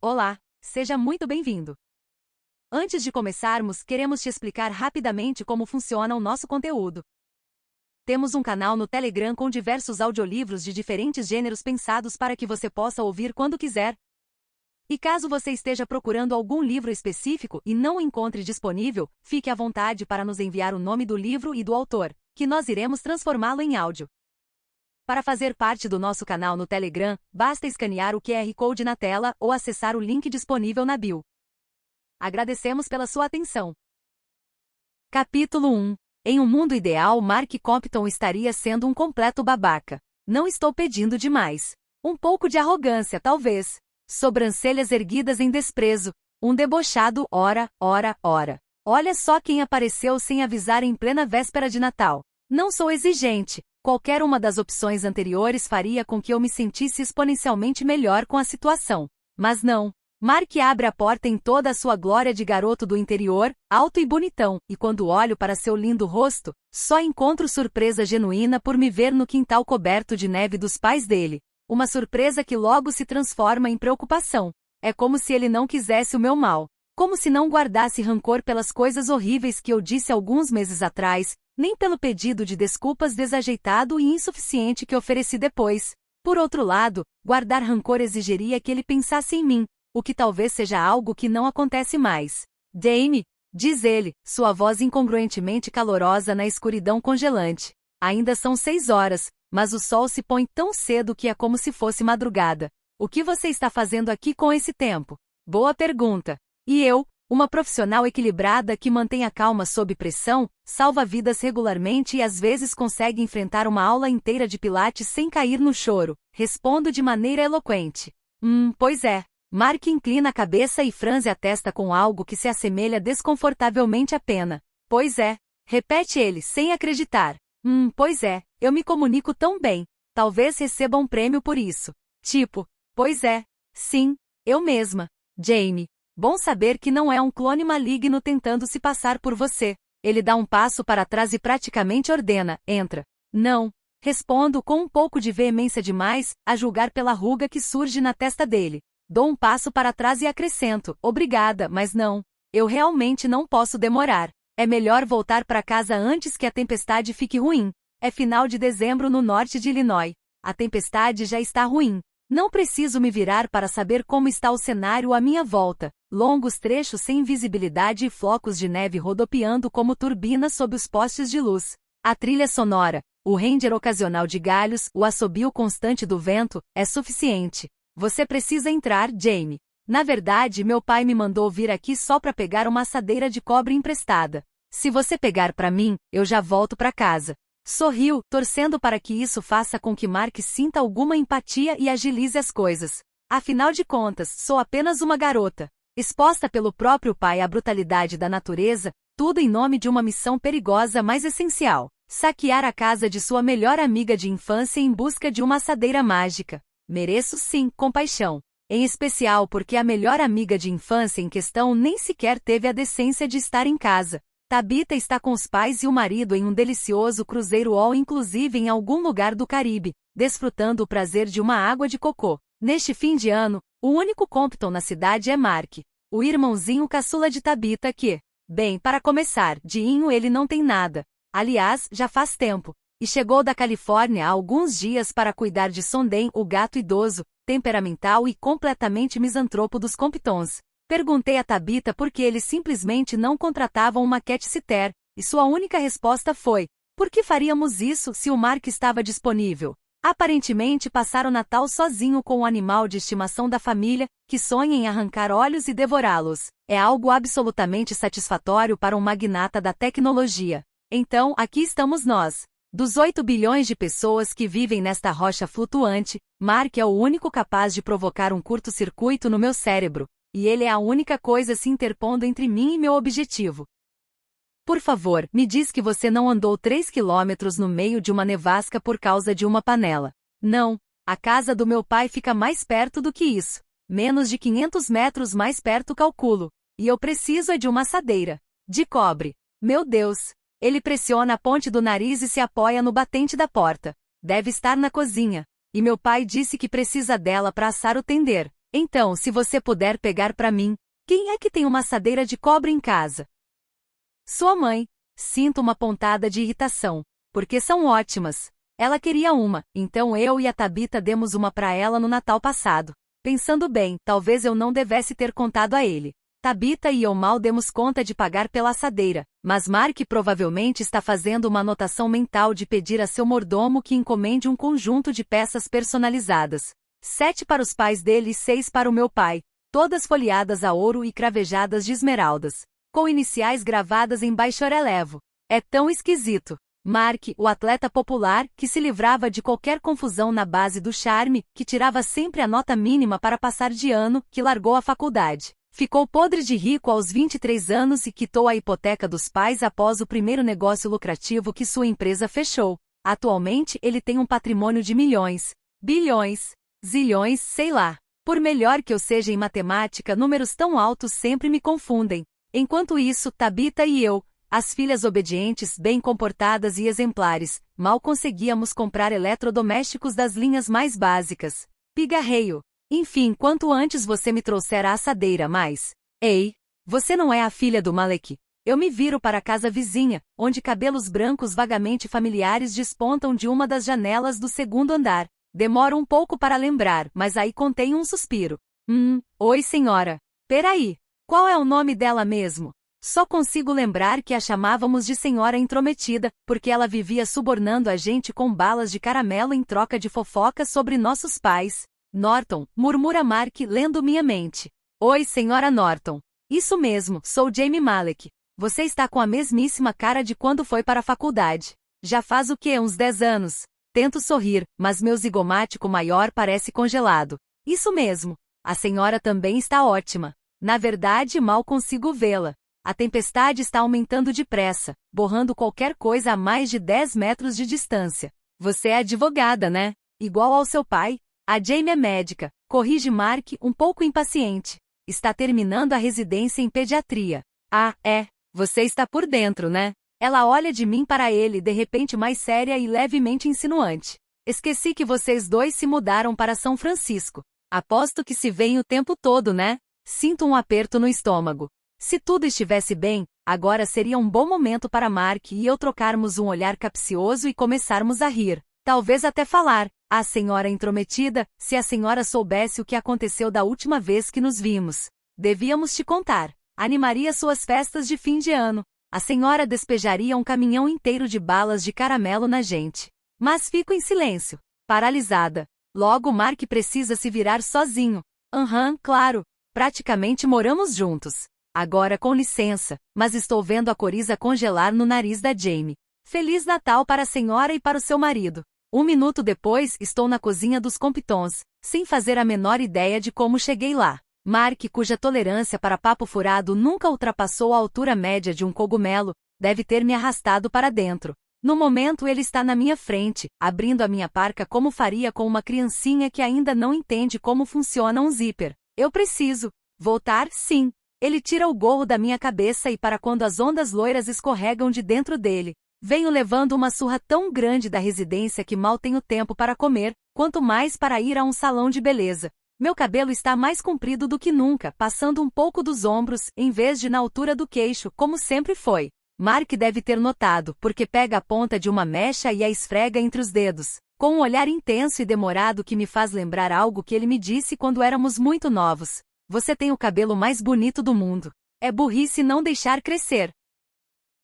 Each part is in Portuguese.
Olá, seja muito bem-vindo. Antes de começarmos, queremos te explicar rapidamente como funciona o nosso conteúdo. Temos um canal no Telegram com diversos audiolivros de diferentes gêneros pensados para que você possa ouvir quando quiser. E caso você esteja procurando algum livro específico e não o encontre disponível, fique à vontade para nos enviar o nome do livro e do autor, que nós iremos transformá-lo em áudio. Para fazer parte do nosso canal no Telegram, basta escanear o QR Code na tela ou acessar o link disponível na bio. Agradecemos pela sua atenção. Capítulo 1. Em um mundo ideal, Mark Compton estaria sendo um completo babaca. Não estou pedindo demais. Um pouco de arrogância, talvez. Sobrancelhas erguidas em desprezo. Um debochado ora. Olha só quem apareceu sem avisar em plena véspera de Natal. Não sou exigente. Qualquer uma das opções anteriores faria com que eu me sentisse exponencialmente melhor com a situação. Mas não. Mark abre a porta em toda a sua glória de garoto do interior, alto e bonitão, e quando olho para seu lindo rosto, só encontro surpresa genuína por me ver no quintal coberto de neve dos pais dele. Uma surpresa que logo se transforma em preocupação. É como se ele não quisesse o meu mal. Como se não guardasse rancor pelas coisas horríveis que eu disse alguns meses atrás, nem pelo pedido de desculpas desajeitado e insuficiente que ofereci depois. Por outro lado, guardar rancor exigiria que ele pensasse em mim, o que talvez seja algo que não acontece mais. Dane, diz ele, sua voz incongruentemente calorosa na escuridão congelante. Ainda são 6 horas, mas o sol se põe tão cedo que é como se fosse madrugada. O que você está fazendo aqui com esse tempo? Boa pergunta. E eu, uma profissional equilibrada que mantém a calma sob pressão, salva vidas regularmente e às vezes consegue enfrentar uma aula inteira de pilates sem cair no choro, respondo de maneira eloquente. Pois é. Mark inclina a cabeça e franze a testa com algo que se assemelha desconfortavelmente à pena. Pois é. Repete ele, sem acreditar. Pois é, eu me comunico tão bem. Talvez receba um prêmio por isso. Tipo, pois é. Sim, eu mesma. Jamie. Bom saber que não é um clone maligno tentando se passar por você. Ele dá um passo para trás e praticamente ordena, entra. Não. Respondo com um pouco de veemência demais, a julgar pela ruga que surge na testa dele. Dou um passo para trás e acrescento, obrigada, mas não. Eu realmente não posso demorar. É melhor voltar para casa antes que a tempestade fique ruim. É final de dezembro no norte de Illinois. A tempestade já está ruim. Não preciso me virar para saber como está o cenário à minha volta. Longos trechos sem visibilidade e flocos de neve rodopiando como turbinas sob os postes de luz. A trilha sonora, o render ocasional de galhos, o assobio constante do vento, é suficiente. Você precisa entrar, Jamie. Na verdade, meu pai me mandou vir aqui só para pegar uma assadeira de cobre emprestada. Se você pegar para mim, eu já volto para casa. Sorriu, torcendo para que isso faça com que Mark sinta alguma empatia e agilize as coisas. Afinal de contas, sou apenas uma garota. Exposta pelo próprio pai à brutalidade da natureza, tudo em nome de uma missão perigosa mais essencial. Saquear a casa de sua melhor amiga de infância em busca de uma assadeira mágica. Mereço sim, compaixão. Em especial porque a melhor amiga de infância em questão nem sequer teve a decência de estar em casa. Tabitha está com os pais e o marido em um delicioso cruzeiro all inclusive em algum lugar do Caribe, desfrutando o prazer de uma água de cocô. Neste fim de ano, o único Compton na cidade é Mark, o irmãozinho caçula de Tabitha que, bem, para começar, dinho ele não tem nada. Aliás, já faz tempo. E chegou da Califórnia há alguns dias para cuidar de Sonden, o gato idoso, temperamental e completamente misantropo dos Comptons. Perguntei a Tabitha por que eles simplesmente não contratavam uma cat sitter, e sua única resposta foi: por que faríamos isso se o Mark estava disponível? Aparentemente passar o Natal sozinho com o animal de estimação da família, que sonha em arrancar olhos e devorá-los. É algo absolutamente satisfatório para um magnata da tecnologia. Então, aqui estamos nós. Dos 8 bilhões de pessoas que vivem nesta rocha flutuante, Mark é o único capaz de provocar um curto-circuito no meu cérebro, e ele é a única coisa se interpondo entre mim e meu objetivo. Por favor, me diz que você não andou 3 quilômetros no meio de uma nevasca por causa de uma panela. Não, a casa do meu pai fica mais perto do que isso. Menos de 500 metros mais perto calculo. E eu preciso é de uma assadeira. De cobre. Meu Deus! Ele pressiona a ponte do nariz e se apoia no batente da porta. Deve estar na cozinha. E meu pai disse que precisa dela para assar o tender. Então, se você puder pegar pra mim, quem é que tem uma assadeira de cobre em casa? Sua mãe. Sinto uma pontada de irritação, porque são ótimas. Ela queria uma, então eu e a Tabita demos uma pra ela no Natal passado. Pensando bem, talvez eu não devesse ter contado a ele. Tabita e eu mal demos conta de pagar pela assadeira, mas Mark provavelmente está fazendo uma anotação mental de pedir a seu mordomo que encomende um conjunto de peças personalizadas. 7 para os pais dele e 6 para o meu pai, todas folheadas a ouro e cravejadas de esmeraldas, com iniciais gravadas em baixo relevo. É tão esquisito. Mark, o atleta popular, que se livrava de qualquer confusão na base do charme, que tirava sempre a nota mínima para passar de ano, que largou a faculdade. Ficou podre de rico aos 23 anos e quitou a hipoteca dos pais após o primeiro negócio lucrativo que sua empresa fechou. Atualmente ele tem um patrimônio de milhões, bilhões, zilhões, sei lá. Por melhor que eu seja em matemática, números tão altos sempre me confundem. Enquanto isso, Tabita e eu, as filhas obedientes, bem comportadas e exemplares, mal conseguíamos comprar eletrodomésticos das linhas mais básicas. Pigarreio. Enfim, quanto antes você me trouxer a assadeira, mais. Ei, você não é a filha do Malek? Eu me viro para a casa vizinha, onde cabelos brancos vagamente familiares despontam de uma das janelas do segundo andar. Demoro um pouco para lembrar, mas aí contém um suspiro. Oi senhora. Peraí. Qual é o nome dela mesmo? Só consigo lembrar que a chamávamos de senhora intrometida, porque ela vivia subornando a gente com balas de caramelo em troca de fofocas sobre nossos pais. Norton, murmura Mark lendo minha mente. Oi, senhora Norton. Isso mesmo, sou Jamie Malek. Você está com a mesmíssima cara de quando foi para a faculdade. Já faz o quê, uns 10 anos? Tento sorrir, mas meu zigomático maior parece congelado. Isso mesmo. A senhora também está ótima. Na verdade, mal consigo vê-la. A tempestade está aumentando depressa, borrando qualquer coisa a mais de 10 metros de distância. Você é advogada, né? Igual ao seu pai. A Jamie é médica, corrige Mark um pouco impaciente. Está terminando a residência em pediatria. Ah, é. Você está por dentro, né? Ela olha de mim para ele, de repente mais séria e levemente insinuante. Esqueci que vocês dois se mudaram para São Francisco. Aposto que se veem o tempo todo, né? Sinto um aperto no estômago. Se tudo estivesse bem, agora seria um bom momento para Mark e eu trocarmos um olhar capcioso e começarmos a rir. Talvez até falar, a senhora intrometida, se a senhora soubesse o que aconteceu da última vez que nos vimos. Devíamos te contar. Animaria suas festas de fim de ano. A senhora despejaria um caminhão inteiro de balas de caramelo na gente. Mas fico em silêncio, paralisada. Logo Mark precisa se virar sozinho. Claro. Praticamente moramos juntos. Agora com licença, mas estou vendo a coriza congelar no nariz da Jamie. Feliz Natal para a senhora e para o seu marido. 1 minuto depois, estou na cozinha dos Comptons, sem fazer a menor ideia de como cheguei lá. Mark, cuja tolerância para papo furado nunca ultrapassou a altura média de um cogumelo, deve ter me arrastado para dentro. No momento ele está na minha frente, abrindo a minha parca como faria com uma criancinha que ainda não entende como funciona um zíper. Eu preciso voltar, sim. Ele tira o gorro da minha cabeça e para quando as ondas loiras escorregam de dentro dele. Venho levando uma surra tão grande da residência que mal tenho tempo para comer, quanto mais para ir a um salão de beleza. Meu cabelo está mais comprido do que nunca, passando um pouco dos ombros, em vez de na altura do queixo, como sempre foi. Mark deve ter notado, porque pega a ponta de uma mecha e a esfrega entre os dedos, com um olhar intenso e demorado que me faz lembrar algo que ele me disse quando éramos muito novos. Você tem o cabelo mais bonito do mundo. É burrice não deixar crescer.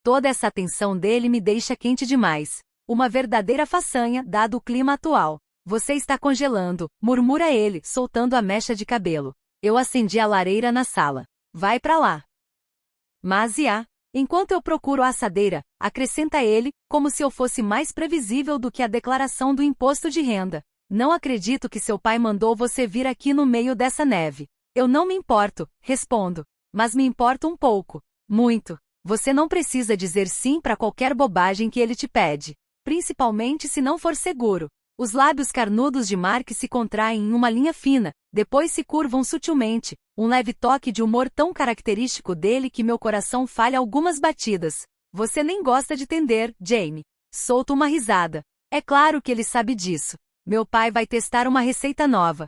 Toda essa atenção dele me deixa quente demais. Uma verdadeira façanha, dado o clima atual. Você está congelando, murmura ele, soltando a mecha de cabelo. Eu acendi a lareira na sala. Vai pra lá. Mas enquanto eu procuro a assadeira, acrescenta ele, como se eu fosse mais previsível do que a declaração do imposto de renda. Não acredito que seu pai mandou você vir aqui no meio dessa neve. Eu não me importo, respondo. Mas me importo um pouco. Muito. Você não precisa dizer sim para qualquer bobagem que ele te pede. Principalmente se não for seguro. Os lábios carnudos de Mark se contraem em uma linha fina, depois se curvam sutilmente, um leve toque de humor tão característico dele que meu coração falha algumas batidas. Você nem gosta de tender, Jamie. Solto uma risada. É claro que ele sabe disso. Meu pai vai testar uma receita nova.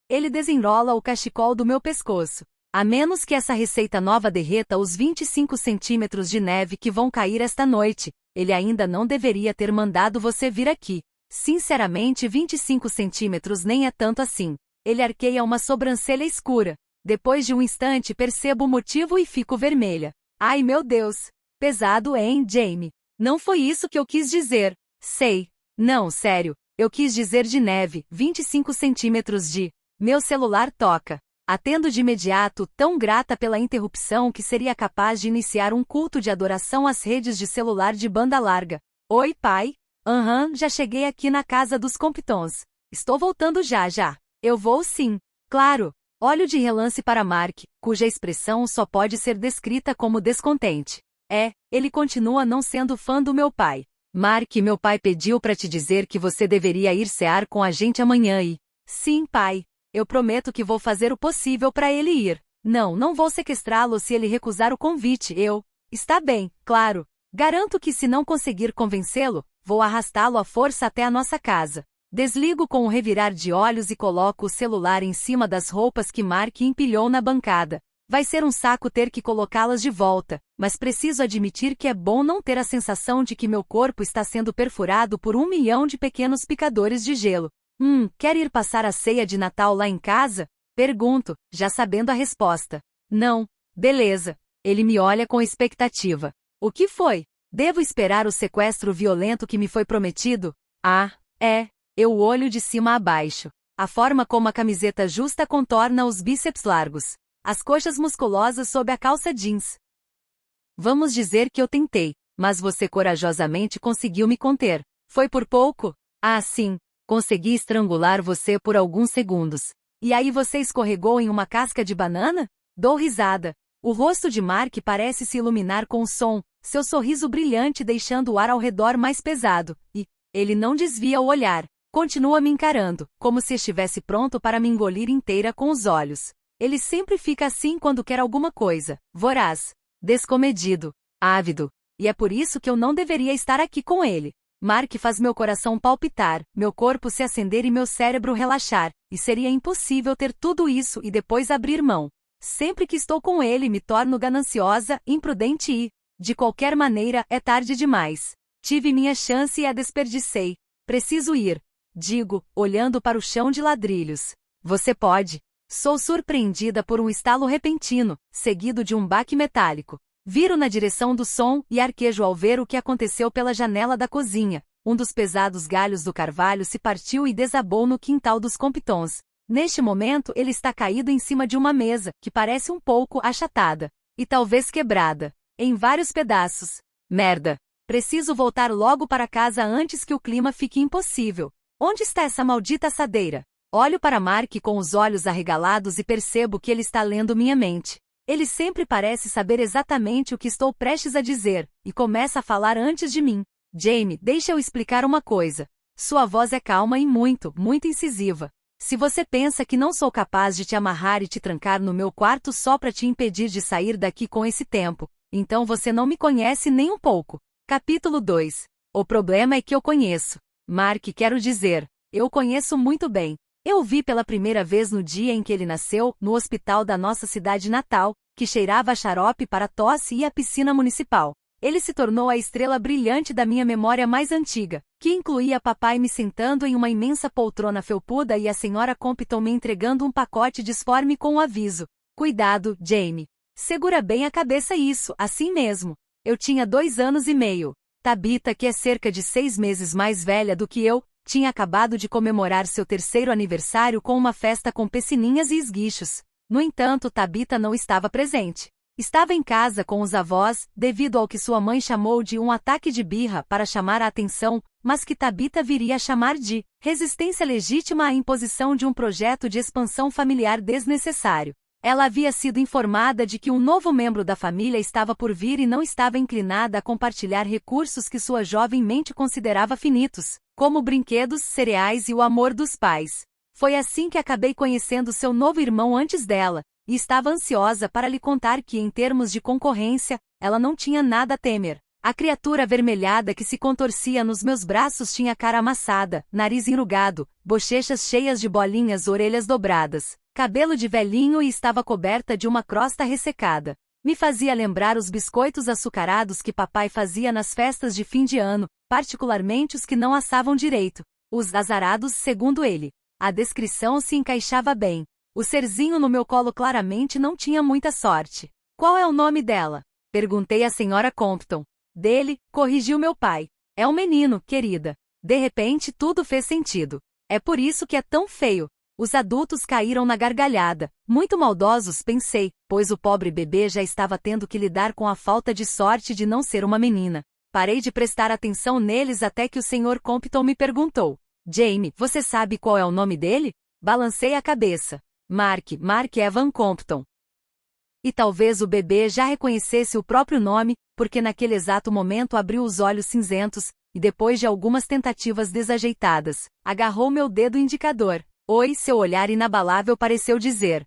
Ele desenrola o cachecol do meu pescoço. A menos que essa receita nova derreta os 25 centímetros de neve que vão cair esta noite, ele ainda não deveria ter mandado você vir aqui. Sinceramente, 25 centímetros nem é tanto assim. Ele arqueia uma sobrancelha escura. Depois de um instante percebo o motivo e fico vermelha. Ai meu Deus! Pesado, hein, Jamie? Não foi isso que eu quis dizer. Sei. Não, sério. Eu quis dizer de neve, 25 centímetros de... Meu celular toca. Atendo de imediato, tão grata pela interrupção que seria capaz de iniciar um culto de adoração às redes de celular de banda larga. Oi, pai? Já cheguei aqui na casa dos Comptons. Estou voltando já. Eu vou sim. Claro. Olho de relance para Mark, cuja expressão só pode ser descrita como descontente. Ele continua não sendo fã do meu pai. Mark, meu pai pediu para te dizer que você deveria ir cear com a gente amanhã e... Sim, pai. Eu prometo que vou fazer o possível para ele ir. Não vou sequestrá-lo se ele recusar o convite. Está bem, claro. Garanto que se não conseguir convencê-lo, vou arrastá-lo à força até a nossa casa. Desligo com um revirar de olhos e coloco o celular em cima das roupas que Mark empilhou na bancada. Vai ser um saco ter que colocá-las de volta, mas preciso admitir que é bom não ter a sensação de que meu corpo está sendo perfurado por 1 milhão de pequenos picadores de gelo. Quer ir passar a ceia de Natal lá em casa? Pergunto, já sabendo a resposta. Não. Beleza. Ele me olha com expectativa. O que foi? Devo esperar o sequestro violento que me foi prometido? Eu olho de cima a baixo. A forma como a camiseta justa contorna os bíceps largos. As coxas musculosas sob a calça jeans. Vamos dizer que eu tentei, mas você corajosamente conseguiu me conter. Foi por pouco? Sim. Consegui estrangular você por alguns segundos. E aí você escorregou em uma casca de banana? Dou risada. O rosto de Mark parece se iluminar com o som, seu sorriso brilhante deixando o ar ao redor mais pesado, e ele não desvia o olhar. Continua me encarando, como se estivesse pronto para me engolir inteira com os olhos. Ele sempre fica assim quando quer alguma coisa, voraz, descomedido, ávido, e é por isso que eu não deveria estar aqui com ele. Mark faz meu coração palpitar, meu corpo se acender e meu cérebro relaxar, e seria impossível ter tudo isso e depois abrir mão. Sempre que estou com ele me torno gananciosa, imprudente e, de qualquer maneira, é tarde demais. Tive minha chance e a desperdicei. Preciso ir. Digo, olhando para o chão de ladrilhos. Você pode. Sou surpreendida por um estalo repentino, seguido de um baque metálico. Viro na direção do som e arquejo ao ver o que aconteceu pela janela da cozinha. Um dos pesados galhos do carvalho se partiu e desabou no quintal dos Comptons. Neste momento ele está caído em cima de uma mesa, que parece um pouco achatada. E talvez quebrada. Em vários pedaços. Merda. Preciso voltar logo para casa antes que o clima fique impossível. Onde está essa maldita assadeira? Olho para Mark com os olhos arregalados e percebo que ele está lendo minha mente. Ele sempre parece saber exatamente o que estou prestes a dizer, e começa a falar antes de mim. Jamie, deixa eu explicar uma coisa. Sua voz é calma e muito incisiva. Se você pensa que não sou capaz de te amarrar e te trancar no meu quarto só para te impedir de sair daqui com esse tempo, então você não me conhece nem um pouco. Capítulo 2. O problema é que eu conheço. Mark, quero dizer, eu conheço muito bem. Eu o vi pela primeira vez no dia em que ele nasceu, no hospital da nossa cidade natal, que cheirava a xarope para tosse e a piscina municipal. Ele se tornou a estrela brilhante da minha memória mais antiga, que incluía papai me sentando em uma imensa poltrona felpuda e a senhora Compton me entregando um pacote disforme com o aviso. Cuidado, Jamie. Segura bem a cabeça isso, assim mesmo. Eu tinha 2 anos e meio. Tabitha, que é cerca de 6 meses mais velha do que eu, tinha acabado de comemorar seu 3º aniversário com uma festa com piscininhas e esguichos. No entanto, Tabitha não estava presente. Estava em casa com os avós, devido ao que sua mãe chamou de um ataque de birra para chamar a atenção, mas que Tabitha viria a chamar de resistência legítima à imposição de um projeto de expansão familiar desnecessário. Ela havia sido informada de que um novo membro da família estava por vir e não estava inclinada a compartilhar recursos que sua jovem mente considerava finitos, como brinquedos, cereais e o amor dos pais. Foi assim que acabei conhecendo seu novo irmão antes dela, e estava ansiosa para lhe contar que, em termos de concorrência, ela não tinha nada a temer. A criatura avermelhada que se contorcia nos meus braços tinha cara amassada, nariz enrugado, bochechas cheias de bolinhas, orelhas dobradas, cabelo de velhinho e estava coberta de uma crosta ressecada. Me fazia lembrar os biscoitos açucarados que papai fazia nas festas de fim de ano, particularmente os que não assavam direito, os azarados segundo ele. A descrição se encaixava bem. O serzinho no meu colo claramente não tinha muita sorte. Qual é o nome dela? Perguntei à senhora Compton. Dele, corrigiu meu pai. É um menino, querida. De repente tudo fez sentido. É por isso que é tão feio. Os adultos caíram na gargalhada. Muito maldosos, pensei, pois o pobre bebê já estava tendo que lidar com a falta de sorte de não ser uma menina. Parei de prestar atenção neles até que o Sr. Compton me perguntou. Jamie, você sabe qual é o nome dele? Balancei a cabeça. Mark Evan Compton. E talvez o bebê já reconhecesse o próprio nome, porque naquele exato momento abriu os olhos cinzentos, e depois de algumas tentativas desajeitadas, agarrou meu dedo indicador. Oi, seu olhar inabalável pareceu dizer.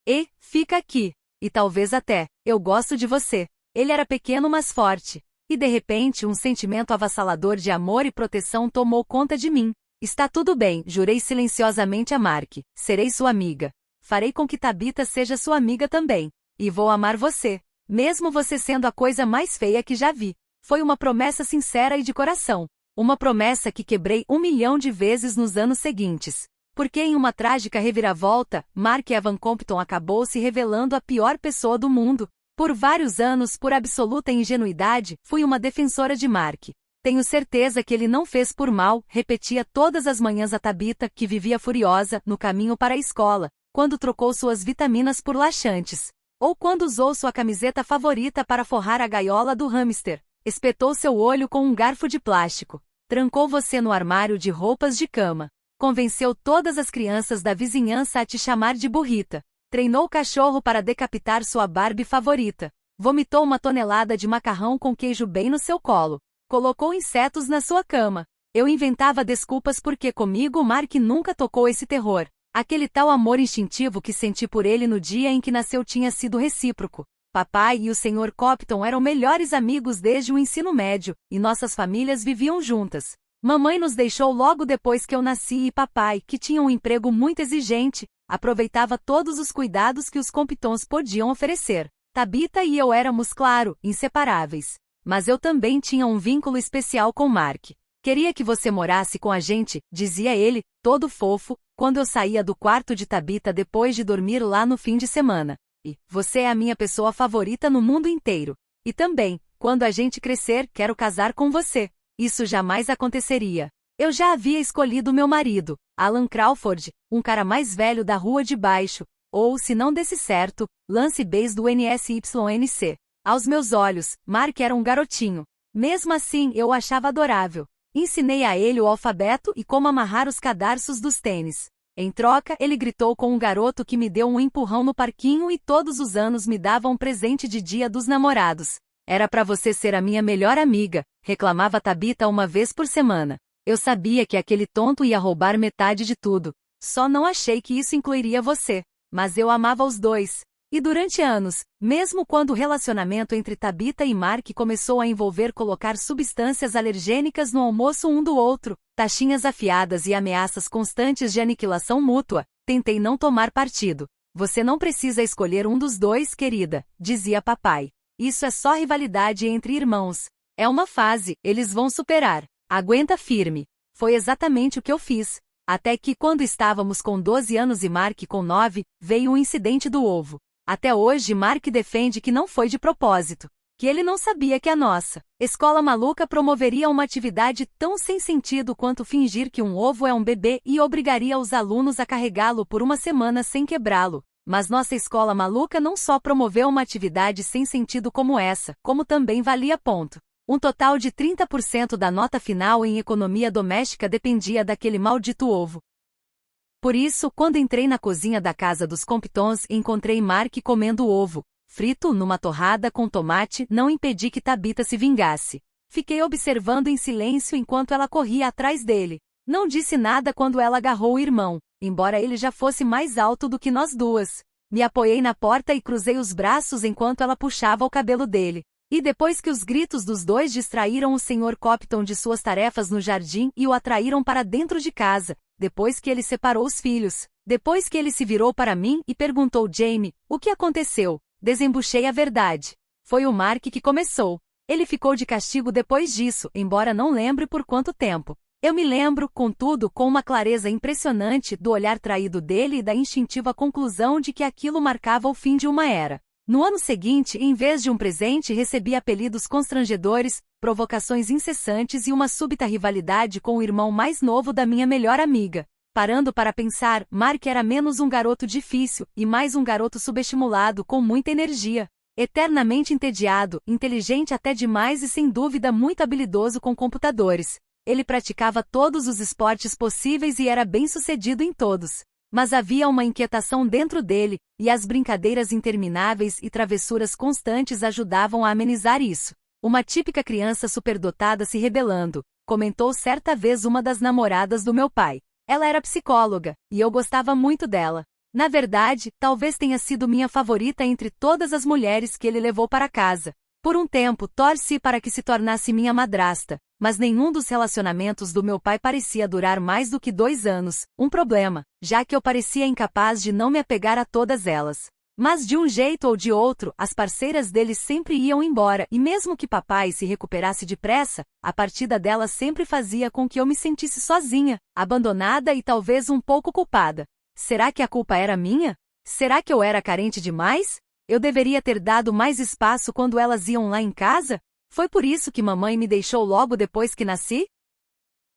E, fica aqui. E talvez até, eu gosto de você. Ele era pequeno mas forte. E de repente um sentimento avassalador de amor e proteção tomou conta de mim. Está tudo bem, jurei silenciosamente a Mark. Serei sua amiga. Farei com que Tabitha seja sua amiga também. E vou amar você. Mesmo você sendo a coisa mais feia que já vi. Foi uma promessa sincera e de coração. Uma promessa que quebrei 1.000.000 de vezes nos anos seguintes. Porque em uma trágica reviravolta, Mark Evan Compton acabou se revelando a pior pessoa do mundo. Por vários anos, por absoluta ingenuidade, fui uma defensora de Mark. Tenho certeza que ele não fez por mal, repetia todas as manhãs a Tabitha, que vivia furiosa, no caminho para a escola, quando trocou suas vitaminas por laxantes. Ou quando usou sua camiseta favorita para forrar a gaiola do hamster. Espetou seu olho com um garfo de plástico. Trancou você no armário de roupas de cama. Convenceu todas as crianças da vizinhança a te chamar de burrita. Treinou o cachorro para decapitar sua Barbie favorita. Vomitou 1 tonelada de macarrão com queijo bem no seu colo. Colocou insetos na sua cama. Eu inventava desculpas porque comigo Mark nunca tocou esse terror. Aquele tal amor instintivo que senti por ele no dia em que nasceu tinha sido recíproco. Papai e o Sr. Compton eram melhores amigos desde o ensino médio, e nossas famílias viviam juntas. Mamãe nos deixou logo depois que eu nasci e papai, que tinha um emprego muito exigente, aproveitava todos os cuidados que os Comptons podiam oferecer. Tabitha e eu éramos, claro, inseparáveis. Mas eu também tinha um vínculo especial com Mark. Queria que você morasse com a gente, dizia ele, todo fofo, quando eu saía do quarto de Tabitha depois de dormir lá no fim de semana. E, você é a minha pessoa favorita no mundo inteiro. E também, quando a gente crescer, quero casar com você. Isso jamais aconteceria. Eu já havia escolhido meu marido, Alan Crawford, um cara mais velho da rua de baixo, ou, se não desse certo, Lance Bass do NSYNC. Aos meus olhos, Mark era um garotinho. Mesmo assim, eu o achava adorável. Ensinei a ele o alfabeto e como amarrar os cadarços dos tênis. Em troca, ele gritou com um garoto que me deu um empurrão no parquinho e todos os anos me dava um presente de Dia dos Namorados. Era pra você ser a minha melhor amiga, reclamava Tabitha uma vez por semana. Eu sabia que aquele tonto ia roubar metade de tudo. Só não achei que isso incluiria você. Mas eu amava os dois. E durante anos, mesmo quando o relacionamento entre Tabitha e Mark começou a envolver colocar substâncias alergênicas no almoço um do outro, taxinhas afiadas e ameaças constantes de aniquilação mútua, tentei não tomar partido. Você não precisa escolher um dos dois, querida, dizia papai. Isso é só rivalidade entre irmãos. É uma fase, eles vão superar. Aguenta firme. Foi exatamente o que eu fiz. Até que, quando estávamos com 12 anos e Mark com 9, veio o incidente do ovo. Até hoje Mark defende que não foi de propósito. Que ele não sabia que a nossa escola maluca promoveria uma atividade tão sem sentido quanto fingir que um ovo é um bebê e obrigaria os alunos a carregá-lo por uma semana sem quebrá-lo. Mas nossa escola maluca não só promoveu uma atividade sem sentido como essa, como também valia ponto. Um total de 30% da nota final em economia doméstica dependia daquele maldito ovo. Por isso, quando entrei na cozinha da casa dos Comptons e encontrei Mark comendo o ovo, frito numa torrada com tomate, não impedi que Tabitha se vingasse. Fiquei observando em silêncio enquanto ela corria atrás dele. Não disse nada quando ela agarrou o irmão, embora ele já fosse mais alto do que nós duas. Me apoiei na porta e cruzei os braços enquanto ela puxava o cabelo dele. E depois que os gritos dos dois distraíram o Sr. Copton de suas tarefas no jardim e o atraíram para dentro de casa, depois que ele separou os filhos, depois que ele se virou para mim e perguntou: Jamie, o que aconteceu? Desembuchei a verdade. Foi o Mark que começou. Ele ficou de castigo depois disso, embora não lembre por quanto tempo. Eu me lembro, contudo, com uma clareza impressionante do olhar traído dele e da instintiva conclusão de que aquilo marcava o fim de uma era. No ano seguinte, em vez de um presente, recebi apelidos constrangedores, provocações incessantes e uma súbita rivalidade com o irmão mais novo da minha melhor amiga. Parando para pensar, Mark era menos um garoto difícil e mais um garoto subestimulado com muita energia. Eternamente entediado, inteligente até demais e sem dúvida muito habilidoso com computadores. Ele praticava todos os esportes possíveis e era bem-sucedido em todos. Mas havia uma inquietação dentro dele, e as brincadeiras intermináveis e travessuras constantes ajudavam a amenizar isso. Uma típica criança superdotada se rebelando, comentou certa vez uma das namoradas do meu pai. Ela era psicóloga, e eu gostava muito dela. Na verdade, talvez tenha sido minha favorita entre todas as mulheres que ele levou para casa. Por um tempo, torci para que se tornasse minha madrasta, mas nenhum dos relacionamentos do meu pai parecia durar mais do que 2 anos, um problema, já que eu parecia incapaz de não me apegar a todas elas. Mas de um jeito ou de outro, as parceiras dele sempre iam embora e mesmo que papai se recuperasse depressa, a partida delas sempre fazia com que eu me sentisse sozinha, abandonada e talvez um pouco culpada. Será que a culpa era minha? Será que eu era carente demais? Eu deveria ter dado mais espaço quando elas iam lá em casa? Foi por isso que mamãe me deixou logo depois que nasci?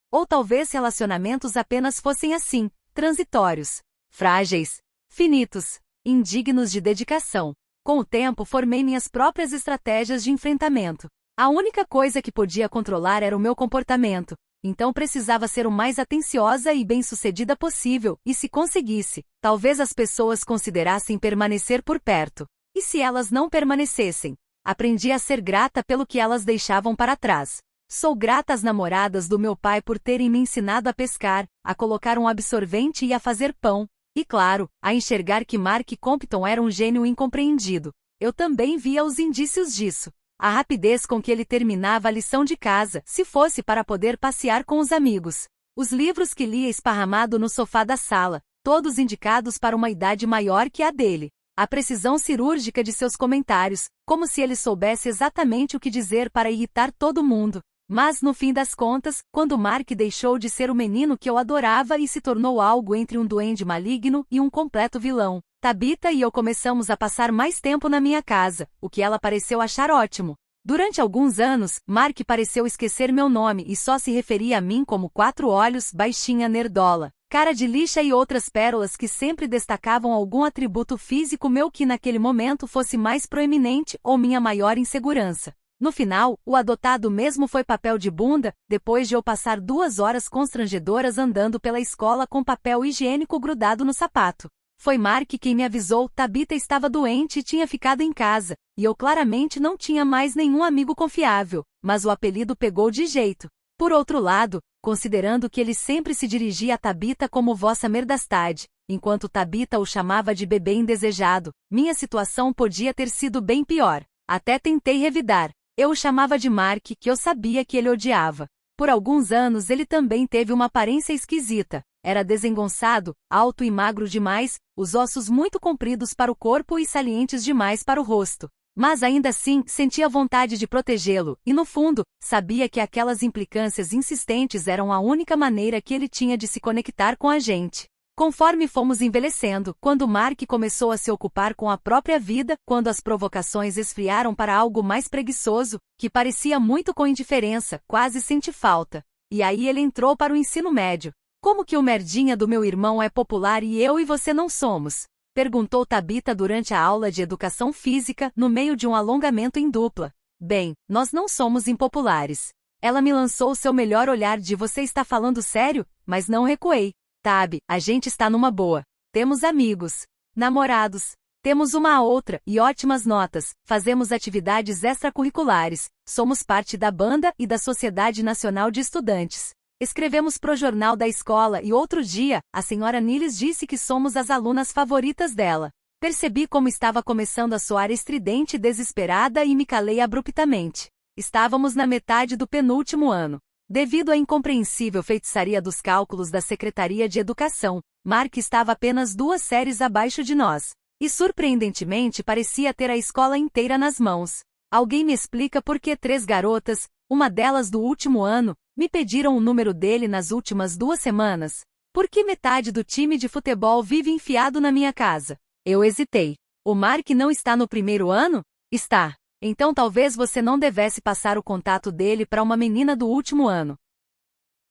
Ou talvez relacionamentos apenas fossem assim, transitórios, frágeis, finitos, indignos de dedicação. Com o tempo formei minhas próprias estratégias de enfrentamento. A única coisa que podia controlar era o meu comportamento, então precisava ser o mais atenciosa e bem-sucedida possível, e se conseguisse, talvez as pessoas considerassem permanecer por perto. E se elas não permanecessem? Aprendi a ser grata pelo que elas deixavam para trás. Sou grata às namoradas do meu pai por terem me ensinado a pescar, a colocar um absorvente e a fazer pão. E claro, a enxergar que Mark Compton era um gênio incompreendido. Eu também via os indícios disso. A rapidez com que ele terminava a lição de casa, se fosse para poder passear com os amigos. Os livros que lia esparramado no sofá da sala, todos indicados para uma idade maior que a dele. A precisão cirúrgica de seus comentários, como se ele soubesse exatamente o que dizer para irritar todo mundo. Mas no fim das contas, quando Mark deixou de ser o menino que eu adorava e se tornou algo entre um duende maligno e um completo vilão, Tabitha e eu começamos a passar mais tempo na minha casa, o que ela pareceu achar ótimo. Durante alguns anos, Mark pareceu esquecer meu nome e só se referia a mim como 4 olhos, baixinha nerdola, cara de lixa e outras pérolas que sempre destacavam algum atributo físico meu que naquele momento fosse mais proeminente ou minha maior insegurança. No final, o adotado mesmo foi papel de bunda, depois de eu passar 2 horas constrangedoras andando pela escola com papel higiênico grudado no sapato. Foi Mark quem me avisou: Tabitha estava doente e tinha ficado em casa, e eu claramente não tinha mais nenhum amigo confiável, mas o apelido pegou de jeito. Por outro lado, considerando que ele sempre se dirigia a Tabitha como Vossa Merdastade, enquanto Tabitha o chamava de bebê indesejado, minha situação podia ter sido bem pior. Até tentei revidar. Eu o chamava de Mark, que eu sabia que ele odiava. Por alguns anos ele também teve uma aparência esquisita. Era desengonçado, alto e magro demais, os ossos muito compridos para o corpo e salientes demais para o rosto. Mas ainda assim, sentia vontade de protegê-lo, e no fundo, sabia que aquelas implicâncias insistentes eram a única maneira que ele tinha de se conectar com a gente. Conforme fomos envelhecendo, quando Mark começou a se ocupar com a própria vida, quando as provocações esfriaram para algo mais preguiçoso, que parecia muito com indiferença, quase sente falta. E aí ele entrou para o ensino médio. Como que o merdinha do meu irmão é popular e eu e você não somos? Perguntou Tabitha durante a aula de educação física, no meio de um alongamento em dupla. Bem, nós não somos impopulares. Ela me lançou seu melhor olhar de você está falando sério, mas não recuei. Tab, a gente está numa boa. Temos amigos, namorados, temos uma a outra e ótimas notas, fazemos atividades extracurriculares, somos parte da banda e da Sociedade Nacional de Estudantes. Escrevemos pro jornal da escola e outro dia, a senhora Niles disse que somos as alunas favoritas dela. Percebi como estava começando a soar estridente e desesperada e me calei abruptamente. Estávamos na metade do penúltimo ano. Devido à incompreensível feitiçaria dos cálculos da Secretaria de Educação, Mark estava apenas 2 séries abaixo de nós. E surpreendentemente parecia ter a escola inteira nas mãos. Alguém me explica por que 3 garotas, uma delas do último ano, me pediram o número dele nas últimas 2 semanas? Por que metade do time de futebol vive enfiado na minha casa? Eu hesitei. O Mark não está no primeiro ano? Está. Então talvez você não devesse passar o contato dele para uma menina do último ano.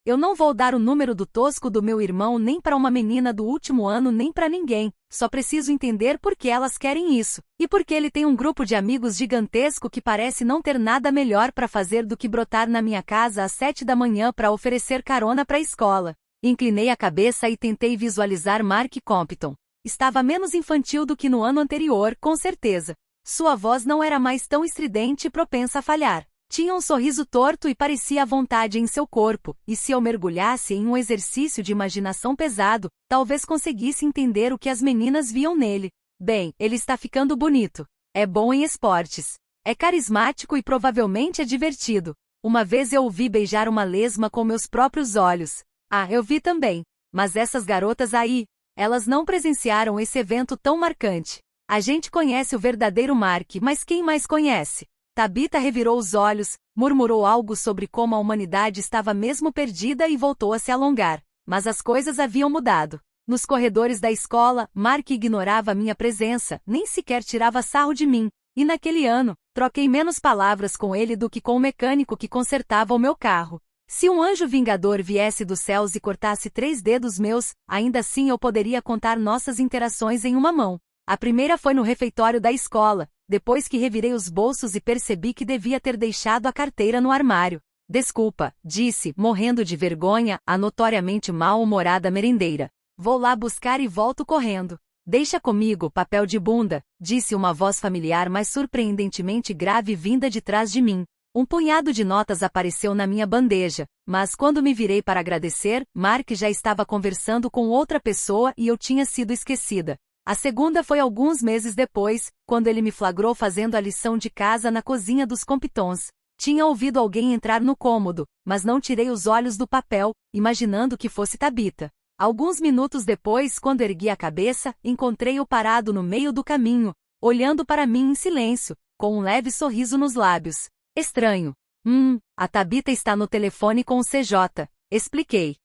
Eu não vou dar o número do tosco do meu irmão nem para uma menina do último ano nem para ninguém, só preciso entender por que elas querem isso, e porque ele tem um grupo de amigos gigantesco que parece não ter nada melhor para fazer do que brotar na minha casa às 7 da manhã para oferecer carona para a escola. Inclinei a cabeça e tentei visualizar Mark Compton. Estava menos infantil do que no ano anterior, com certeza. Sua voz não era mais tão estridente e propensa a falhar. Tinha um sorriso torto e parecia à vontade em seu corpo, e se eu mergulhasse em um exercício de imaginação pesado, talvez conseguisse entender o que as meninas viam nele. Bem, ele está ficando bonito. É bom em esportes. É carismático e provavelmente é divertido. Uma vez eu o vi beijar uma lesma com meus próprios olhos. Ah, eu vi também. Mas essas garotas aí, elas não presenciaram esse evento tão marcante. A gente conhece o verdadeiro Mark, mas quem mais conhece? Tabitha revirou os olhos, murmurou algo sobre como a humanidade estava mesmo perdida e voltou a se alongar. Mas as coisas haviam mudado. Nos corredores da escola, Mark ignorava minha presença, nem sequer tirava sarro de mim. E naquele ano, troquei menos palavras com ele do que com o mecânico que consertava o meu carro. Se um anjo vingador viesse dos céus e cortasse 3 dedos meus, ainda assim eu poderia contar nossas interações em uma mão. A primeira foi no refeitório da escola, depois que revirei os bolsos e percebi que devia ter deixado a carteira no armário. Desculpa, disse, morrendo de vergonha, a notoriamente mal-humorada merendeira. Vou lá buscar e volto correndo. Deixa comigo, papel de bunda, disse uma voz familiar mas surpreendentemente grave vinda de trás de mim. Um punhado de notas apareceu na minha bandeja, mas quando me virei para agradecer, Mark já estava conversando com outra pessoa e eu tinha sido esquecida. A segunda foi alguns meses depois, quando ele me flagrou fazendo a lição de casa na cozinha dos Comptons. Tinha ouvido alguém entrar no cômodo, mas não tirei os olhos do papel, imaginando que fosse Tabitha. Alguns minutos depois, quando ergui a cabeça, encontrei-o parado no meio do caminho, olhando para mim em silêncio, com um leve sorriso nos lábios. Estranho. A Tabitha está no telefone com o CJ, expliquei.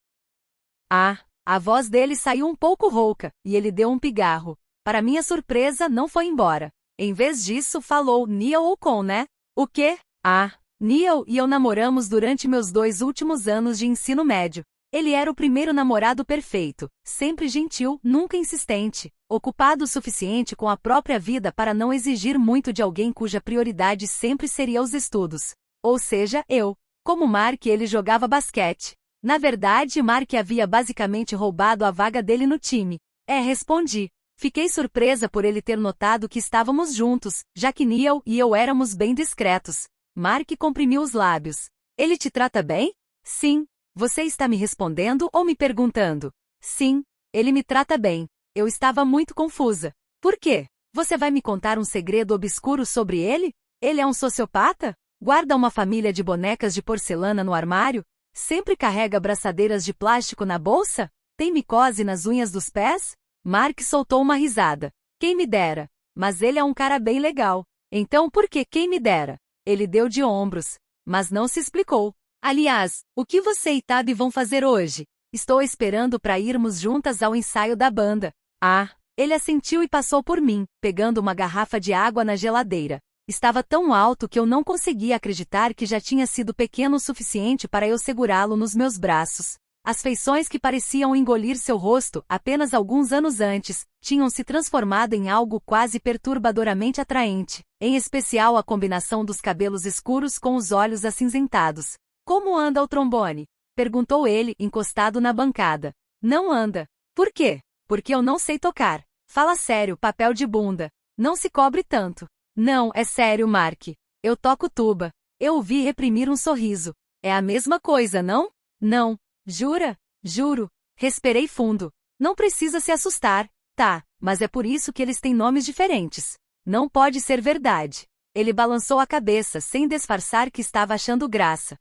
Ah, a voz dele saiu um pouco rouca, e ele deu um pigarro. Para minha surpresa, não foi embora. Em vez disso, falou Neil ou com, né? O quê? Ah, Neil e eu namoramos durante meus 2 últimos anos de ensino médio. Ele era o primeiro namorado perfeito, sempre gentil, nunca insistente, ocupado o suficiente com a própria vida para não exigir muito de alguém cuja prioridade sempre seria os estudos. Ou seja, eu. Como Mark, ele jogava basquete. Na verdade, Mark havia basicamente roubado a vaga dele no time. Respondi. Fiquei surpresa por ele ter notado que estávamos juntos, já que Neil e eu éramos bem discretos. Mark comprimiu os lábios. Ele te trata bem? Sim. Você está me respondendo ou me perguntando? Sim, ele me trata bem. Eu estava muito confusa. Por quê? Você vai me contar um segredo obscuro sobre ele? Ele é um sociopata? Guarda uma família de bonecas de porcelana no armário? Sempre carrega braçadeiras de plástico na bolsa? Tem micose nas unhas dos pés? Mark soltou uma risada. Quem me dera. Mas ele é um cara bem legal. Então por que quem me dera? Ele deu de ombros. Mas não se explicou. Aliás, o que você e Tab vão fazer hoje? Estou esperando para irmos juntas ao ensaio da banda. Ah, ele assentiu e passou por mim, pegando uma garrafa de água na geladeira. Estava tão alto que eu não conseguia acreditar que já tinha sido pequeno o suficiente para eu segurá-lo nos meus braços. As feições que pareciam engolir seu rosto, apenas alguns anos antes, tinham se transformado em algo quase perturbadoramente atraente, em especial a combinação dos cabelos escuros com os olhos acinzentados. Como anda o trombone? Perguntou ele, encostado na bancada. Não anda. Por quê? Porque eu não sei tocar. Fala sério, papel de bunda. Não se cobre tanto. Não, é sério, Mark. Eu toco tuba. Eu o vi reprimir um sorriso. É a mesma coisa, não? Não. Jura? Juro. Respirei fundo. Não precisa se assustar. Tá, mas é por isso que eles têm nomes diferentes. Não pode ser verdade. Ele balançou a cabeça sem disfarçar que estava achando graça.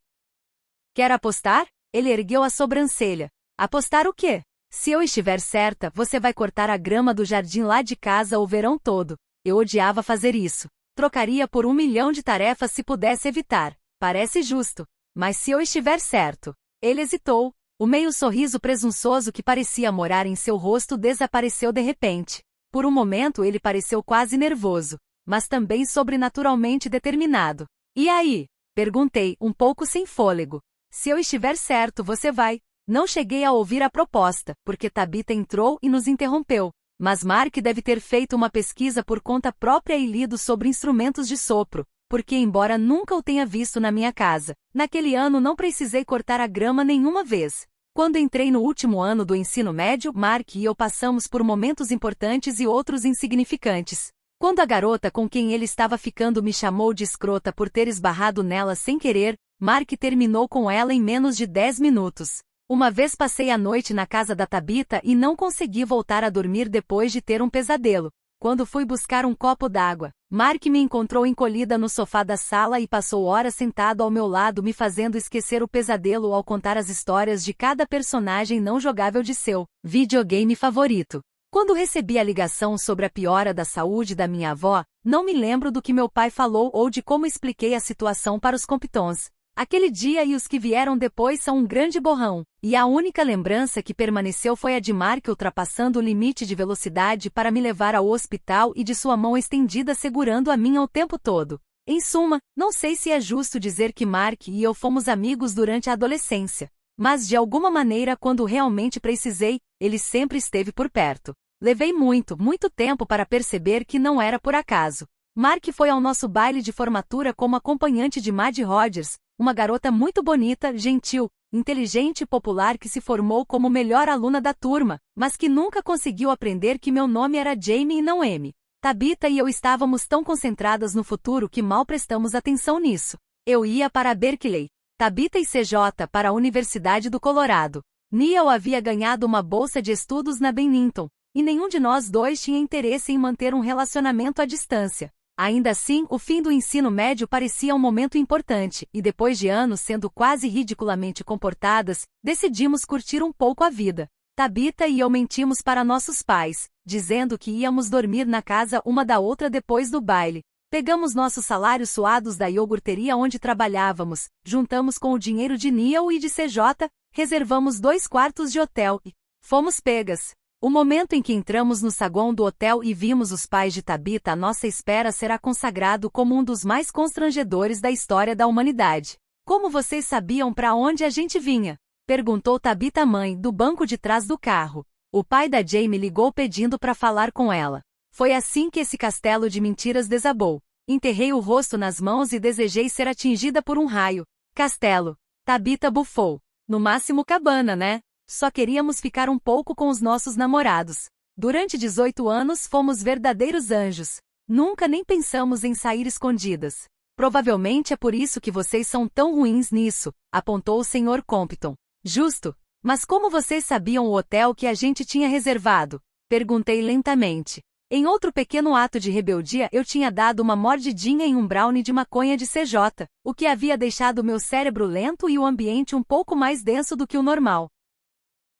Quer apostar? Ele ergueu a sobrancelha. Apostar o quê? Se eu estiver certa, você vai cortar a grama do jardim lá de casa o verão todo. Eu odiava fazer isso. Trocaria por 1 milhão de tarefas se pudesse evitar. Parece justo. Mas se eu estiver certo. Ele hesitou. O meio sorriso presunçoso que parecia morar em seu rosto desapareceu de repente. Por um momento ele pareceu quase nervoso, mas também sobrenaturalmente determinado. E aí? Perguntei, um pouco sem fôlego. Se eu estiver certo, você vai. Não cheguei a ouvir a proposta, porque Tabitha entrou e nos interrompeu. Mas Mark deve ter feito uma pesquisa por conta própria e lido sobre instrumentos de sopro, porque embora nunca o tenha visto na minha casa, naquele ano não precisei cortar a grama nenhuma vez. Quando entrei no último ano do ensino médio, Mark e eu passamos por momentos importantes e outros insignificantes. Quando a garota com quem ele estava ficando me chamou de escrota por ter esbarrado nela sem querer, Mark terminou com ela em menos de 10 minutos. Uma vez passei a noite na casa da Tabitha e não consegui voltar a dormir depois de ter um pesadelo. Quando fui buscar um copo d'água, Mark me encontrou encolhida no sofá da sala e passou horas sentado ao meu lado me fazendo esquecer o pesadelo ao contar as histórias de cada personagem não jogável de seu videogame favorito. Quando recebi a ligação sobre a piora da saúde da minha avó, não me lembro do que meu pai falou ou de como expliquei a situação para os Comptons. Aquele dia e os que vieram depois são um grande borrão, e a única lembrança que permaneceu foi a de Mark ultrapassando o limite de velocidade para me levar ao hospital e de sua mão estendida segurando a minha o tempo todo. Em suma, não sei se é justo dizer que Mark e eu fomos amigos durante a adolescência, mas de alguma maneira quando realmente precisei, ele sempre esteve por perto. Levei muito tempo para perceber que não era por acaso. Mark foi ao nosso baile de formatura como acompanhante de Maddie Rogers, uma garota muito bonita, gentil, inteligente e popular que se formou como melhor aluna da turma, mas que nunca conseguiu aprender que meu nome era Jamie e não Amy. Tabitha e eu estávamos tão concentradas no futuro que mal prestamos atenção nisso. Eu ia para Berkeley, Tabitha e CJ para a Universidade do Colorado. Neil havia ganhado uma bolsa de estudos na Bennington, e nenhum de nós dois tinha interesse em manter um relacionamento à distância. Ainda assim, o fim do ensino médio parecia um momento importante, e depois de anos sendo quase ridiculamente comportadas, decidimos curtir um pouco a vida. Tabitha e eu mentimos para nossos pais, dizendo que íamos dormir na casa uma da outra depois do baile. Pegamos nossos salários suados da iogurteria onde trabalhávamos, juntamos com o dinheiro de Neil e de CJ, reservamos 2 quartos de hotel e fomos pegas. O momento em que entramos no saguão do hotel e vimos os pais de Tabitha à nossa espera será consagrado como um dos mais constrangedores da história da humanidade. Como vocês sabiam para onde a gente vinha? Perguntou Tabitha mãe, do banco de trás do carro. O pai da Jamie ligou pedindo para falar com ela. Foi assim que esse castelo de mentiras desabou. Enterrei o rosto nas mãos e desejei ser atingida por um raio. Castelo. Tabitha bufou. No máximo cabana, né? Só queríamos ficar um pouco com os nossos namorados. Durante 18 anos fomos verdadeiros anjos. Nunca nem pensamos em sair escondidas. Provavelmente é por isso que vocês são tão ruins nisso, apontou o Sr. Compton. Justo. Mas como vocês sabiam o hotel que a gente tinha reservado? Perguntei lentamente. Em outro pequeno ato de rebeldia eu tinha dado uma mordidinha em um brownie de maconha de CJ, o que havia deixado meu cérebro lento e o ambiente um pouco mais denso do que o normal.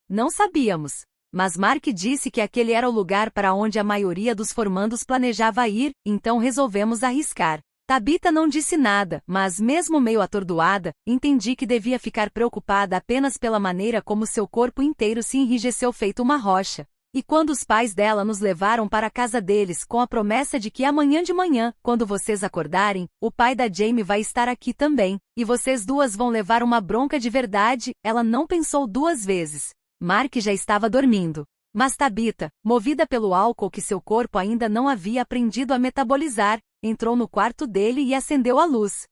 Não sabíamos, mas Mark disse que aquele era o lugar para onde a maioria dos formandos planejava ir, então resolvemos arriscar. Tabitha não disse nada, mas mesmo meio atordoada, entendi que devia ficar preocupada apenas pela maneira como seu corpo inteiro se enrijeceu feito uma rocha. E quando os pais dela nos levaram para a casa deles com a promessa de que amanhã de manhã, quando vocês acordarem, o pai da Jamie vai estar aqui também, e vocês duas vão levar uma bronca de verdade, ela não pensou 2 vezes. Mark já estava dormindo. Mas Tabitha, movida pelo álcool que seu corpo ainda não havia aprendido a metabolizar, entrou no quarto dele e acendeu a luz.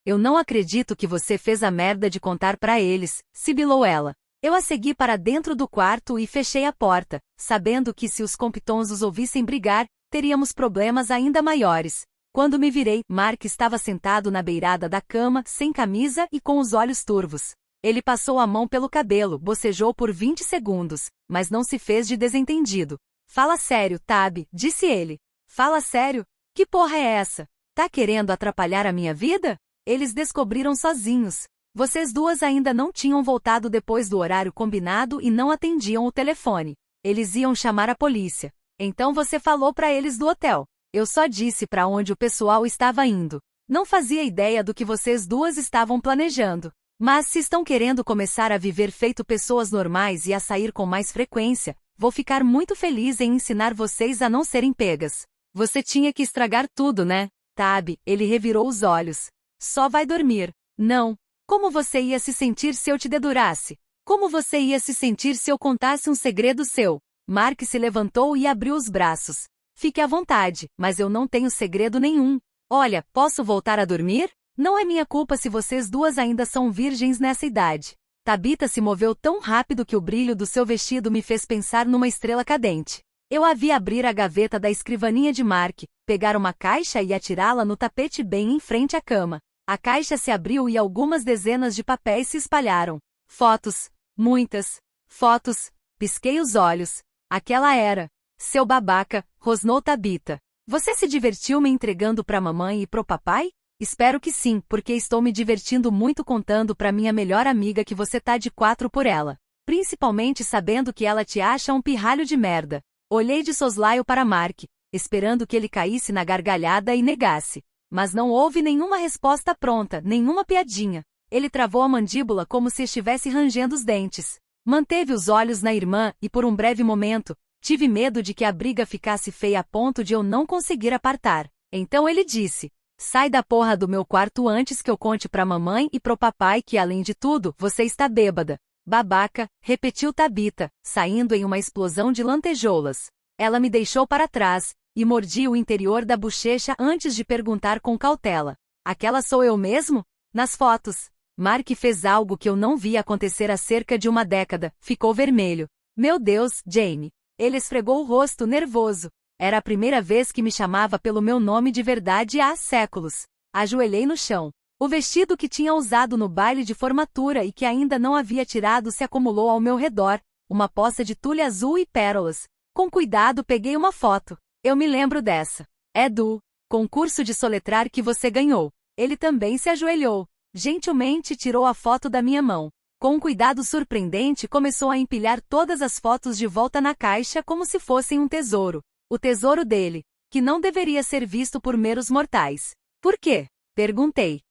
Eu não acredito que você fez a merda de contar para eles, sibilou ela. Eu a segui para dentro do quarto e fechei a porta, sabendo que se os Comptons os ouvissem brigar, teríamos problemas ainda maiores. Quando me virei, Mark estava sentado na beirada da cama, sem camisa e com os olhos turvos. Ele passou a mão pelo cabelo, bocejou por 20 segundos, mas não se fez de desentendido. Fala sério, Tab, disse ele. Fala sério? Que porra é essa? Tá querendo atrapalhar a minha vida? Eles descobriram sozinhos. Vocês duas ainda não tinham voltado depois do horário combinado e não atendiam o telefone. Eles iam chamar a polícia. Então você falou pra eles do hotel. Eu só disse pra onde o pessoal estava indo. Não fazia ideia do que vocês duas estavam planejando. Mas se estão querendo começar a viver feito pessoas normais e a sair com mais frequência, vou ficar muito feliz em ensinar vocês a não serem pegas. Você tinha que estragar tudo, né? Tab, ele revirou os olhos. Só vai dormir. Não. Como você ia se sentir se eu te dedurasse? Como você ia se sentir se eu contasse um segredo seu? Mark se levantou e abriu os braços. Fique à vontade, mas eu não tenho segredo nenhum. Olha, posso voltar a dormir? Não é minha culpa se vocês duas ainda são virgens nessa idade. Tabitha se moveu tão rápido que o brilho do seu vestido me fez pensar numa estrela cadente. Eu a vi abrir a gaveta da escrivaninha de Mark, pegar uma caixa e atirá-la no tapete bem em frente à cama. A caixa se abriu e algumas dezenas de papéis se espalharam. Fotos. Muitas. Fotos. Pisquei os olhos. Aquela era. Seu babaca, rosnou Tabitha. Você se divertiu me entregando pra mamãe e pro papai? Espero que sim, porque estou me divertindo muito contando pra minha melhor amiga que você tá de 4 por ela. Principalmente sabendo que ela te acha um pirralho de merda. Olhei de soslaio para Mark, esperando que ele caísse na gargalhada e negasse. Mas não houve nenhuma resposta pronta, nenhuma piadinha. Ele travou a mandíbula como se estivesse rangendo os dentes. Manteve os olhos na irmã e por um breve momento, tive medo de que a briga ficasse feia a ponto de eu não conseguir apartar. Então ele disse: sai da porra do meu quarto antes que eu conte pra mamãe e pro papai que além de tudo, você está bêbada. Babaca, repetiu Tabitha, saindo em uma explosão de lantejoulas. Ela me deixou para trás, e mordi o interior da bochecha antes de perguntar com cautela. Aquela sou eu mesmo? Nas fotos. Mark fez algo que eu não vi acontecer há cerca de uma década, ficou vermelho. Meu Deus, Jamie. Ele esfregou o rosto nervoso. Era a primeira vez que me chamava pelo meu nome de verdade há séculos. Ajoelhei no chão. O vestido que tinha usado no baile de formatura e que ainda não havia tirado se acumulou ao meu redor, uma poça de tule azul e pérolas. Com cuidado peguei uma foto. Eu me lembro dessa. É do concurso de soletrar que você ganhou. Ele também se ajoelhou. Gentilmente tirou a foto da minha mão. Com um cuidado surpreendente começou a empilhar todas as fotos de volta na caixa como se fossem um tesouro. O tesouro dele, que não deveria ser visto por meros mortais. Por quê? Perguntei.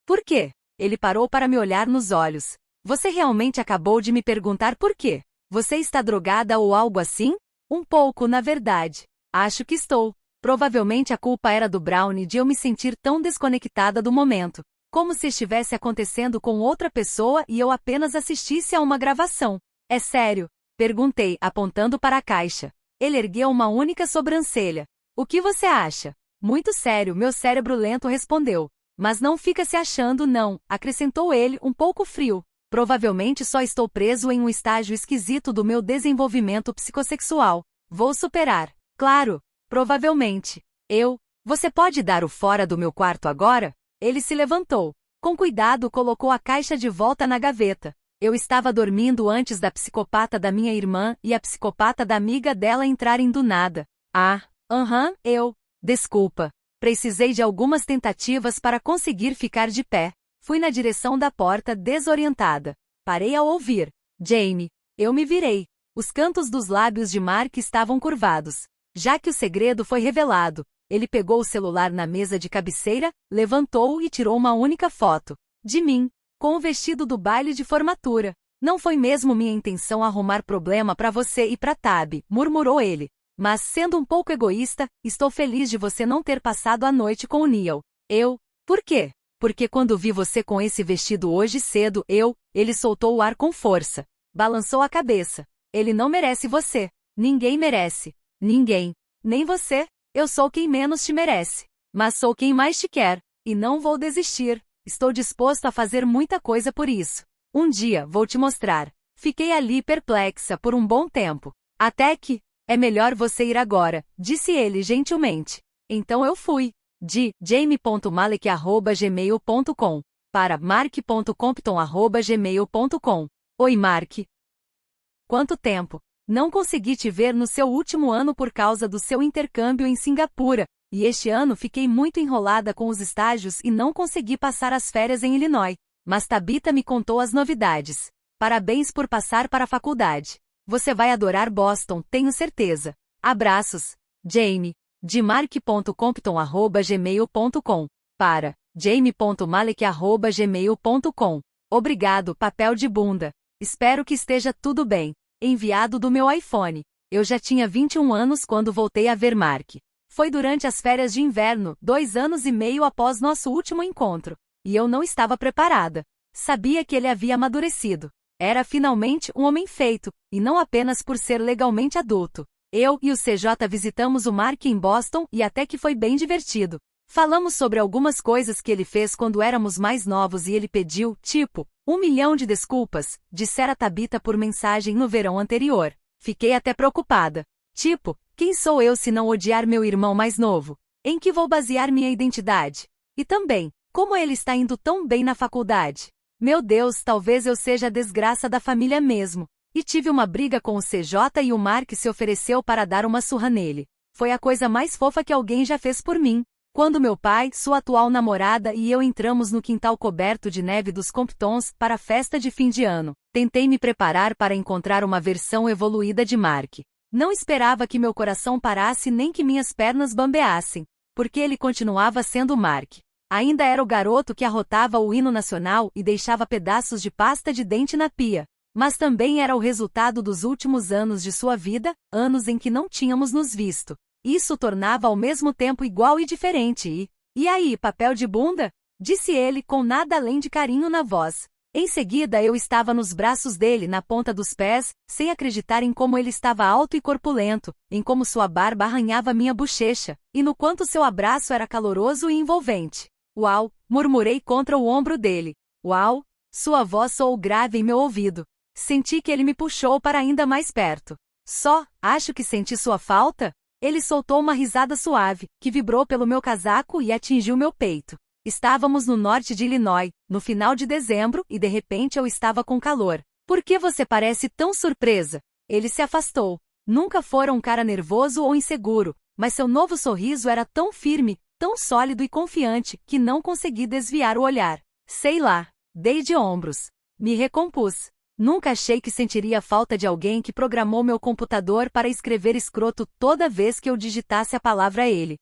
Por quê? Ele parou para me olhar nos olhos. Você realmente acabou de me perguntar por quê? Você está drogada ou algo assim? Um pouco, na verdade. Acho que estou. Provavelmente a culpa era do Brownie de eu me sentir tão desconectada do momento. Como se estivesse acontecendo com outra pessoa e eu apenas assistisse a uma gravação. É sério? Perguntei, apontando para a caixa. Ele ergueu uma única sobrancelha. O que você acha? Muito sério, meu cérebro lento respondeu. Mas não fica se achando não, acrescentou ele, um pouco frio. Provavelmente só estou preso em um estágio esquisito do meu desenvolvimento psicossexual. Vou superar. Claro, provavelmente. Você pode dar o fora do meu quarto agora? Ele se levantou. Com cuidado colocou a caixa de volta na gaveta. Eu estava dormindo antes da psicopata da minha irmã e a psicopata da amiga dela entrarem do nada. Desculpa. Precisei de algumas tentativas para conseguir ficar de pé. Fui na direção da porta desorientada. Parei ao ouvir. Jamie. Eu me virei. Os cantos dos lábios de Mark estavam curvados. Já que o segredo foi revelado, ele pegou o celular na mesa de cabeceira, levantou e tirou uma única foto. De mim, com o vestido do baile de formatura. Não foi mesmo minha intenção arrumar problema para você e para Tab, murmurou ele. Mas, sendo um pouco egoísta, estou feliz de você não ter passado a noite com o Neil. Por quê? Porque quando vi você com esse vestido hoje cedo, ele soltou o ar com força. Balançou a cabeça. Ele não merece você. Ninguém merece. Ninguém. Nem você. Eu sou quem menos te merece. Mas sou quem mais te quer. E não vou desistir. Estou disposto a fazer muita coisa por isso. Um dia vou te mostrar. Fiquei ali perplexa por um bom tempo. Até que, é melhor você ir agora, disse ele gentilmente. Então eu fui. De jamie.malek@gmail.com para mark.compton@gmail.com. Oi Mark. Quanto tempo? Não consegui te ver no seu último ano por causa do seu intercâmbio em Singapura, e este ano fiquei muito enrolada com os estágios e não consegui passar as férias em Illinois. Mas Tabitha me contou as novidades. Parabéns por passar para a faculdade. Você vai adorar Boston, tenho certeza. Abraços. Jamie. De mark.compton@gmail.com. Para jamie.malek@gmail.com. Obrigado, papel de bunda. Espero que esteja tudo bem. Enviado do meu iPhone. Eu já tinha 21 anos quando voltei a ver Mark. Foi durante as férias de inverno, 2 anos e meio após nosso último encontro. E eu não estava preparada. Sabia que ele havia amadurecido. Era finalmente um homem feito, e não apenas por ser legalmente adulto. Eu e o CJ visitamos o Mark em Boston e até que foi bem divertido. Falamos sobre algumas coisas que ele fez quando éramos mais novos e ele pediu, tipo, 1 milhão de desculpas, dissera Tabitha por mensagem no verão anterior. Fiquei até preocupada. Tipo, quem sou eu se não odiar meu irmão mais novo? Em que vou basear minha identidade? E também, como ele está indo tão bem na faculdade? Meu Deus, talvez eu seja a desgraça da família mesmo. E tive uma briga com o CJ e o Mark se ofereceu para dar uma surra nele. Foi a coisa mais fofa que alguém já fez por mim. Quando meu pai, sua atual namorada e eu entramos no quintal coberto de neve dos Comptons para a festa de fim de ano, tentei me preparar para encontrar uma versão evoluída de Mark. Não esperava que meu coração parasse nem que minhas pernas bambeassem, porque ele continuava sendo Mark. Ainda era o garoto que arrotava o hino nacional e deixava pedaços de pasta de dente na pia. Mas também era o resultado dos últimos anos de sua vida, anos em que não tínhamos nos visto. Isso o tornava ao mesmo tempo igual e diferente e aí, papel de bunda? Disse ele com nada além de carinho na voz. Em seguida eu estava nos braços dele na ponta dos pés, sem acreditar em como ele estava alto e corpulento, em como sua barba arranhava minha bochecha, e no quanto seu abraço era caloroso e envolvente. Uau, murmurei contra o ombro dele. Uau, sua voz soou grave em meu ouvido. Senti que ele me puxou para ainda mais perto. Acho que senti sua falta? Ele soltou uma risada suave, que vibrou pelo meu casaco e atingiu meu peito. Estávamos no norte de Illinois, no final de dezembro, e de repente eu estava com calor. Por que você parece tão surpresa? Ele se afastou. Nunca fora um cara nervoso ou inseguro, mas seu novo sorriso era tão firme, tão sólido e confiante, que não consegui desviar o olhar. Sei lá, dei de ombros. Me recompus. Nunca achei que sentiria falta de alguém que programou meu computador para escrever escroto toda vez que eu digitasse a palavra ele.